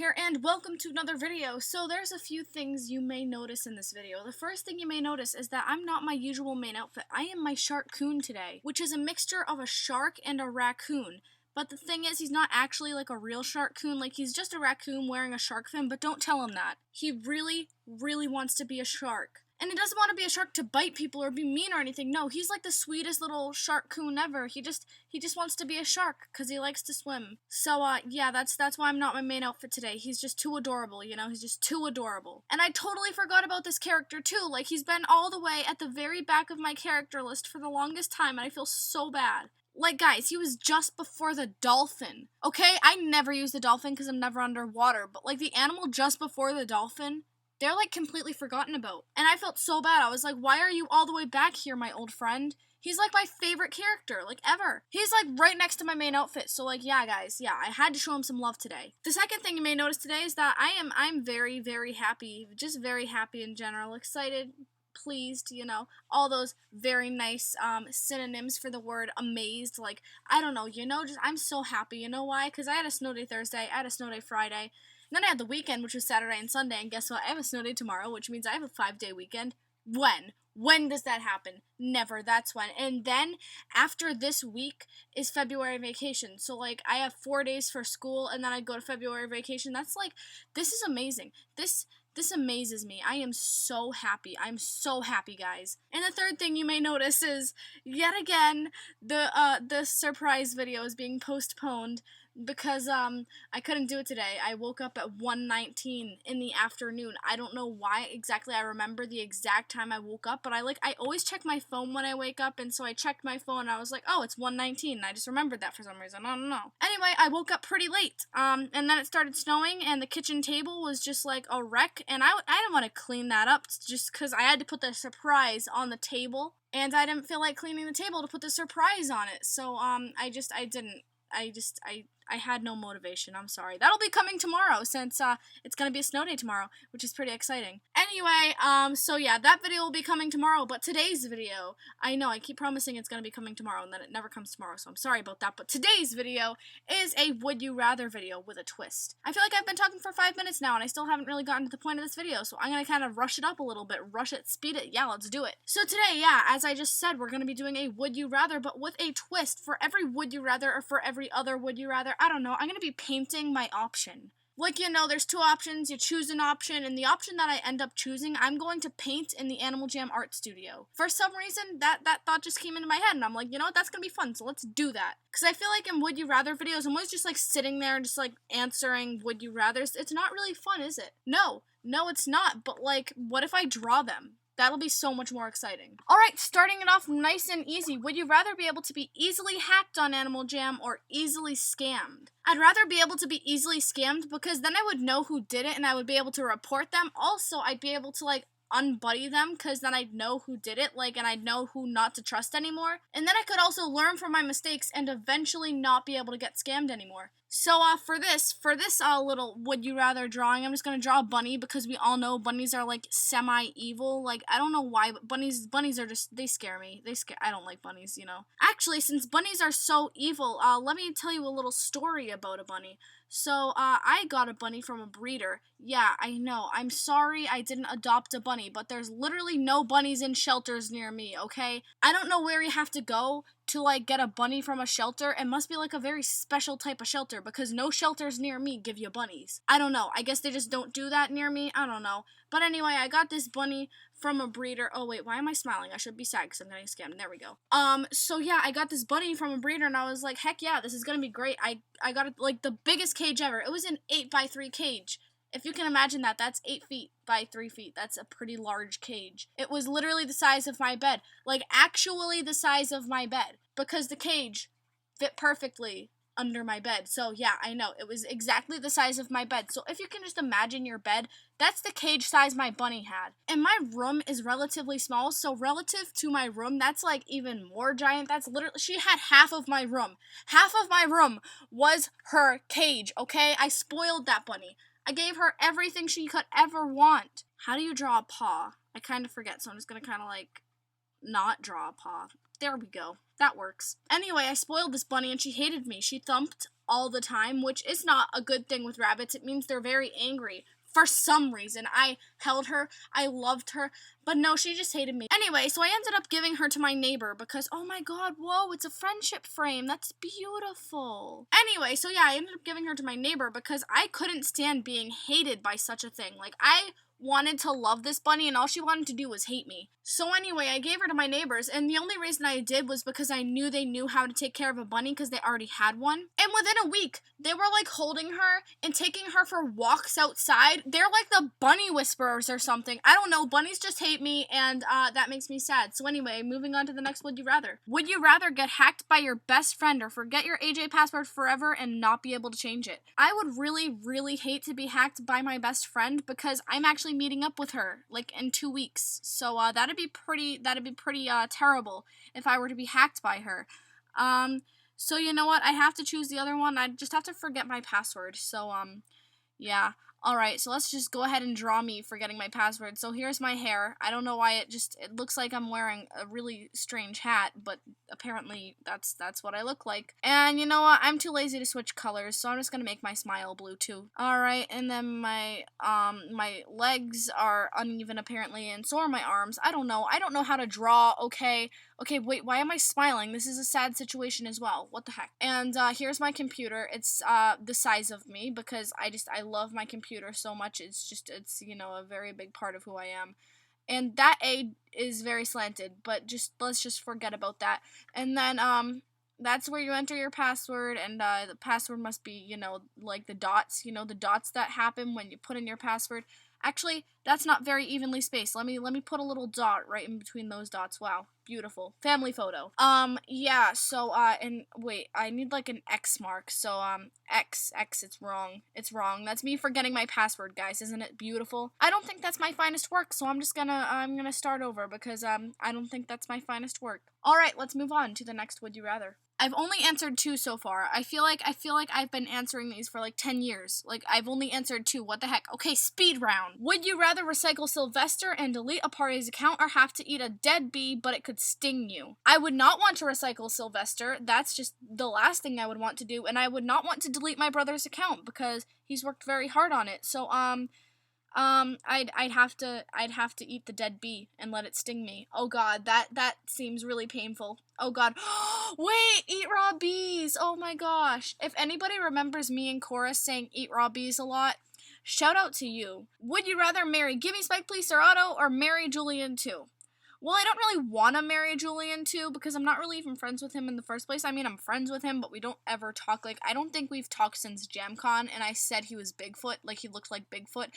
here, and welcome to another video. So there's a few things you may notice in this video. The first thing you may notice is that I'm not my usual main outfit. I am my shark-coon today, which is a mixture of a shark and a raccoon. But the thing is, he's not actually like a real shark-coon. Like, he's just a raccoon wearing a shark fin, but don't tell him that. He really, really wants to be a shark. And he doesn't want to be a shark to bite people or be mean or anything. No, he's like the sweetest little shark-coon ever. He just wants to be a shark because he likes to swim. So, yeah, that's why I'm not my main outfit today. He's just too adorable, you know? He's just too adorable. And I totally forgot about this character, too. Like, he's been all the way at the very back of my character list for the longest time, and I feel so bad. Like, guys, he was just before the dolphin. Okay, I never use the dolphin because I'm never underwater, but, like, the animal just before the dolphin, they're, like, completely forgotten about. And I felt so bad. I was like, why are you all the way back here, my old friend? He's, like, my favorite character, like, ever. He's, like, right next to my main outfit. So, like, yeah, guys, yeah, I had to show him some love today. The second thing you may notice today is that I'm very, very happy. Just very happy in general. Excited, pleased, you know, all those very nice synonyms for the word amazed. Like, I don't know, you know, just I'm so happy. You know why? Because I had a snow day Thursday, I had a snow day Friday, and then I had the weekend, which was Saturday and Sunday, and guess what? I have a snow day tomorrow, which means I have a 5-day weekend. When? When does that happen? Never. That's when. And then, after this week, is February vacation. So, like, I have 4 days for school, and then I go to February vacation. That's, like, this is amazing. This amazes me. I am so happy. I'm so happy, guys. And the third thing you may notice is, yet again, the surprise video is being postponed because I couldn't do it today. I woke up at 1:19 in the afternoon. I don't know why exactly. I remember the exact time I woke up, but I always check my phone when I wake up, and so I checked my phone and I was like, oh, it's 1:19, and I just remembered that for some reason. I don't know. Anyway, I woke up pretty late, and then it started snowing, and the kitchen table was just like a wreck, and I didn't want to clean that up just because I had to put the surprise on the table, and I didn't feel like cleaning the table to put the surprise on it, so I had no motivation. I'm sorry. That'll be coming tomorrow since it's gonna be a snow day tomorrow, which is pretty exciting. Anyway, so yeah, that video will be coming tomorrow, but today's video, I know I keep promising it's gonna be coming tomorrow and then it never comes tomorrow, so I'm sorry about that, but today's video is a would you rather video with a twist. I feel like I've been talking for 5 minutes now and I still haven't really gotten to the point of this video, so I'm gonna kind of rush it up a little bit, rush it, speed it, yeah, let's do it. So today, yeah, as I just said, we're gonna be doing a would you rather, but with a twist. For every would you rather, or for every other would you rather, I don't know, I'm gonna be painting my option. Like, you know, there's two options, you choose an option, and the option that I end up choosing, I'm going to paint in the Animal Jam art studio. For some reason, that thought just came into my head, and I'm like, you know what, that's gonna be fun, so let's do that. Because I feel like in Would You Rather videos, I'm always just, like, sitting there and just, like, answering Would You Rathers. It's not really fun, is it? No, it's not, but, like, what if I draw them? That'll be so much more exciting. Alright, starting it off nice and easy. Would you rather be able to be easily hacked on Animal Jam or easily scammed? I'd rather be able to be easily scammed because then I would know who did it and I would be able to report them. Also, I'd be able to, like, unbuddy them because then I'd know who did it, like, and I'd know who not to trust anymore. And then I could also learn from my mistakes and eventually not be able to get scammed anymore. So, for this little would you rather drawing, I'm just gonna draw a bunny because we all know bunnies are, like, semi-evil. Like, I don't know why, but bunnies are just, they scare me. I don't like bunnies, you know. Actually, since bunnies are so evil, let me tell you a little story about a bunny. So, I got a bunny from a breeder. Yeah, I know. I'm sorry I didn't adopt a bunny, but there's literally no bunnies in shelters near me, okay? I don't know where you have to go to, like, get a bunny from a shelter. It must be, like, a very special type of shelter, because no shelters near me give you bunnies. I don't know. I guess they just don't do that near me. I don't know. But anyway, I got this bunny from a breeder. Oh, wait, why am I smiling? I should be sad because I'm getting scammed. There we go. So yeah, I got this bunny from a breeder, and I was like, heck yeah, this is gonna be great. I got it, like, the biggest cage ever. It was an 8x3 cage. If you can imagine that, that's 8 feet by 3 feet. That's a pretty large cage. It was literally the size of my bed. Like, actually the size of my bed. Because the cage fit perfectly under my bed. So, yeah, I know. It was exactly the size of my bed. So, if you can just imagine your bed, that's the cage size my bunny had. And my room is relatively small, so relative to my room, that's, like, even more giant. That's literally, she had half of my room. Half of my room was her cage, okay? I spoiled that bunny. I gave her everything she could ever want. How do you draw a paw? I kind of forget, so I'm just gonna kind of, like, not draw a paw. There we go. That works. Anyway, I spoiled this bunny and she hated me. She thumped all the time, which is not a good thing with rabbits. It means they're very angry. For some reason, I held her, I loved her, but no, she just hated me. Anyway, so I ended up giving her to my neighbor because, oh my god, whoa, it's a friendship frame. That's beautiful. Anyway, so yeah, I ended up giving her to my neighbor because I couldn't stand being hated by such a thing. Like, I wanted to love this bunny, and all she wanted to do was hate me. So anyway, I gave her to my neighbors, and the only reason I did was because I knew they knew how to take care of a bunny because they already had one. And within a week, they were like holding her and taking her for walks outside. They're like the bunny whisperers or something. I don't know, bunnies just hate me, and that makes me sad. So anyway, moving on to the next would you rather. Would you rather get hacked by your best friend or forget your AJ password forever and not be able to change it? I would really, really hate to be hacked by my best friend because I'm actually meeting up with her like in 2 weeks. So that'd be pretty terrible if I were to be hacked by her. So you know what? I have to choose the other one. I just have to forget my password. So yeah. Alright, so let's just go ahead and draw me forgetting my password. So here's my hair. I don't know why it looks like I'm wearing a really strange hat, but apparently that's what I look like. And you know what? I'm too lazy to switch colors, so I'm just gonna make my smile blue too. Alright, and then my legs are uneven apparently, and so are my arms. I don't know how to draw, okay? Okay, wait, why am I smiling? This is a sad situation as well. What the heck? And here's my computer. It's the size of me because I love my computer so much. It's you know, a very big part of who I am. And that A is very slanted, but let's just forget about that. And then that's where you enter your password, and the password must be, you know, like the dots, you know, the dots that happen when you put in your password. Actually, that's not very evenly spaced. Let me put a little dot right in between those dots. Wow, beautiful. Family photo. Yeah, so, and wait, I need like an X mark. So, X, it's wrong. It's wrong. That's me forgetting my password, guys. Isn't it beautiful? I don't think that's my finest work, so I'm gonna start over because, I don't think that's my finest work. Alright, let's move on to the next would you rather. I've only answered 2 so far. I feel like I've been answering these for like 10 years. Like, I've only answered 2. What the heck? Okay, speed round. Would you rather recycle Sylvester and delete a party's account or have to eat a dead bee but it could sting you? I would not want to recycle Sylvester. That's just the last thing I would want to do. And I would not want to delete my brother's account because he's worked very hard on it. So, I'd have to eat the dead bee and let it sting me. Oh god, that seems really painful. Oh god. Wait, eat raw bees. Oh my gosh. If anybody remembers me and Cora saying eat raw bees a lot, shout out to you. Would you rather marry Gimme Spike Please Otto or marry Julian2? Well, I don't really want to marry Julian2 because I'm not really even friends with him in the first place. I mean, I'm friends with him, but we don't ever talk. Like, I don't think we've talked since JamCon, and I said he was Bigfoot, like he looked like Bigfoot,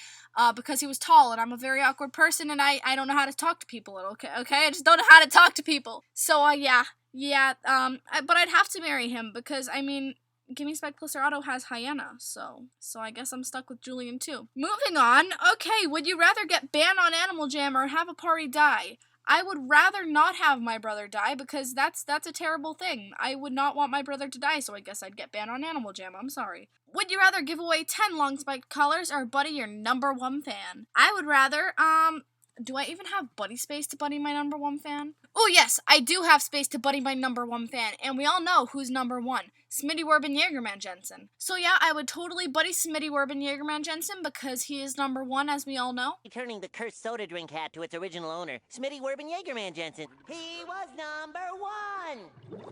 because he was tall, and I'm a very awkward person, and I don't know how to talk to people, okay? I just don't know how to talk to people. So, yeah, but I'd have to marry him because, I mean, Gimme Spike Plus Otto has Hyena, so I guess I'm stuck with Julian2. Moving on, okay, would you rather get banned on Animal Jam or have a party die? I would rather not have my brother die because that's a terrible thing. I would not want my brother to die, so I guess I'd get banned on Animal Jam. I'm sorry. Would you rather give away 10 long spiked collars or buddy your #1 fan? I would rather, do I even have buddy space to buddy my #1 fan? Oh yes, I do have space to buddy my #1 fan, and we all know who's #1. Smitty Werben Jaegerman Jensen. So yeah, I would totally buddy Smitty Werben Jaegerman Jensen because he is #1, as we all know. Returning the cursed soda drink hat to its original owner, Smitty Werben Jaegerman Jensen. He was #1!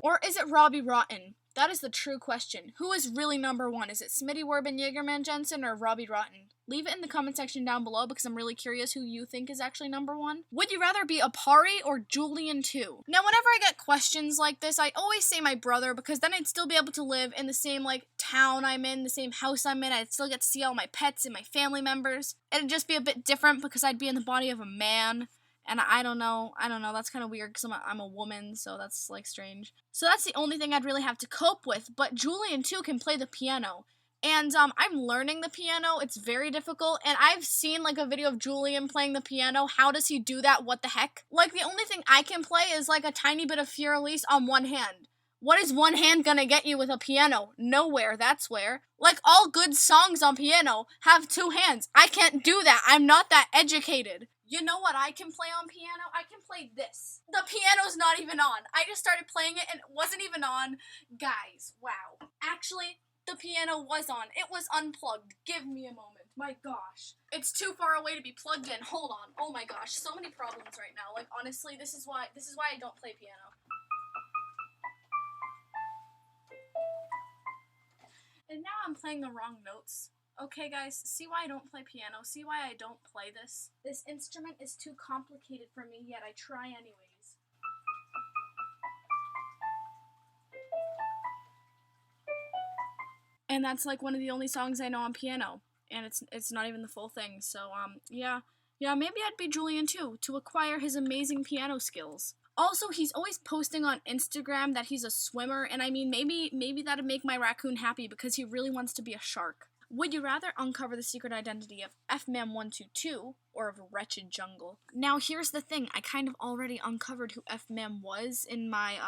Or is it Robbie Rotten? That is the true question. Who is really #1? Is it Smitty Werben Jaegerman Jensen or Robbie Rotten? Leave it in the comment section down below because I'm really curious who you think is actually #1. Would you rather be Apari or Julian2? Now, whenever I get questions like this, I always say my brother because then I'd still be able to live in the same, like, town I'm in, the same house I'm in. I'd still get to see all my pets and my family members. It'd just be a bit different because I'd be in the body of a man. And I don't know, that's kind of weird because I'm a woman, so that's, like, strange. So that's the only thing I'd really have to cope with, but Julian2 can play the piano. And, I'm learning the piano, it's very difficult, and I've seen, like, a video of Julian playing the piano. How does he do that? What the heck? Like, the only thing I can play is, like, a tiny bit of Fior-Elise on one hand. What is one hand gonna get you with a piano? Nowhere, that's where. Like, all good songs on piano have 2 hands. I can't do that. I'm not that educated. You know what I can play on piano? I can play this. The piano's not even on. I just started playing it and it wasn't even on. Guys, wow. Actually, the piano was on. It was unplugged. Give me a moment. My gosh. It's too far away to be plugged in. Hold on. Oh my gosh. So many problems right now. Like, honestly, this is why I don't play piano. And now I'm playing the wrong notes. Okay, guys, see why I don't play piano? See why I don't play this? This instrument is too complicated for me, yet I try anyways. And that's like one of the only songs I know on piano. And it's not even the full thing, so, yeah. Yeah, maybe I'd be Julian too, to acquire his amazing piano skills. Also, he's always posting on Instagram that he's a swimmer, and I mean, maybe that'd make my raccoon happy because he really wants to be a shark. Would you rather uncover the secret identity of FMAM122 or of Wretched Jungle? Now, here's the thing. I kind of already uncovered who FMAM was in my,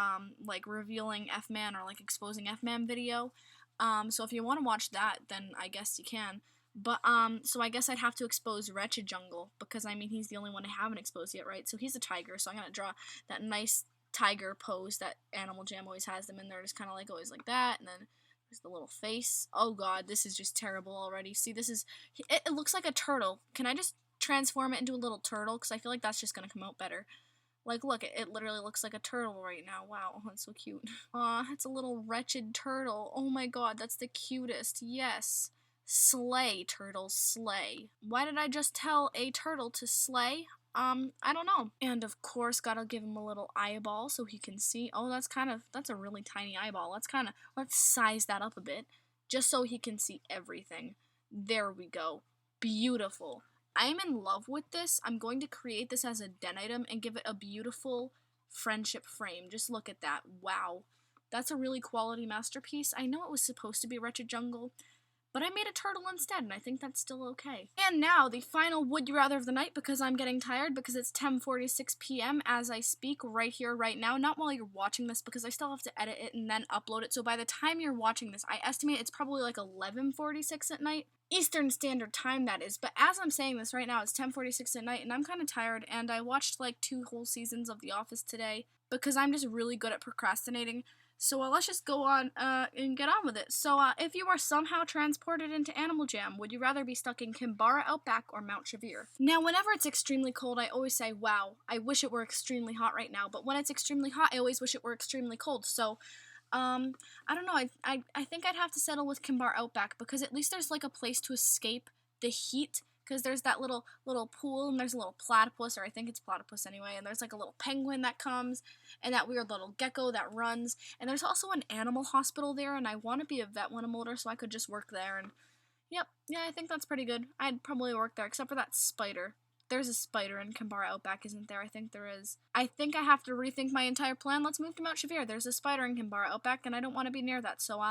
like, revealing FMAM or, like, exposing FMAM video. So if you want to watch that, then I guess you can. But, so I guess I'd have to expose Wretched Jungle, because, I mean, he's the only one I haven't exposed yet, right? So he's a tiger, so I'm gonna draw that nice tiger pose that Animal Jam always has them in there, just kind of like always like that, and then there's the little face. Oh god, this is just terrible already. See, this is, it looks like a turtle. Can I just transform it into a little turtle? Because I feel like that's just gonna come out better. Like, look, it literally looks like a turtle right now. Wow, that's so cute. Aw, it's a little wretched turtle. Oh my god, that's the cutest. Yes. Slay, turtle, slay. Why did I just tell a turtle to slay? I don't know. And of course, gotta give him a little eyeball so he can see. Oh, that's a really tiny eyeball. Let's size that up a bit, just so he can see everything. There we go. Beautiful. I'm in love with this. I'm going to create this as a den item and give it a beautiful friendship frame. Just look at that. Wow. That's a really quality masterpiece. I know it was supposed to be Wretched Jungle, but I made a turtle instead, and I think that's still okay. And now, the final Would You Rather of the night, because I'm getting tired, because it's 10:46 p.m. as I speak right here, right now. Not while you're watching this, because I still have to edit it and then upload it. So by the time you're watching this, I estimate it's probably like 11:46 at night. Eastern Standard Time, that is. But as I'm saying this right now, it's 10:46 at night, and I'm kind of tired, and I watched like 2 whole seasons of The Office today, because I'm just really good at procrastinating. So let's just go on and get on with it. So if you are somehow transported into Animal Jam, would you rather be stuck in Kimbara Outback or Mount Shavir? Now, whenever it's extremely cold, I always say, wow, I wish it were extremely hot right now. But when it's extremely hot, I always wish it were extremely cold. So, I don't know. I think I'd have to settle with Kimbara Outback, because at least there's like a place to escape the heat. Because there's that little pool, and there's a little platypus, or I think it's platypus anyway, and there's like a little penguin that comes, and that weird little gecko that runs, and there's also an animal hospital there, and I want to be a vet when I'm older, so I could just work there, and yep, yeah, I think that's pretty good. I'd probably work there, except for that spider. There's a spider in Kimbara Outback, isn't there? I think there is. I think I have to rethink my entire plan. Let's move to Mount Shavir. There's a spider in Kimbara Outback, and I don't want to be near that, so,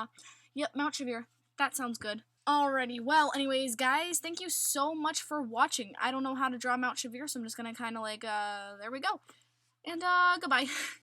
yep, Mount Shavir. That sounds good. Alrighty, well, anyways, guys, thank you so much for watching. I don't know how to draw Mount Shavir, so I'm just gonna kind of like, there we go. And, goodbye.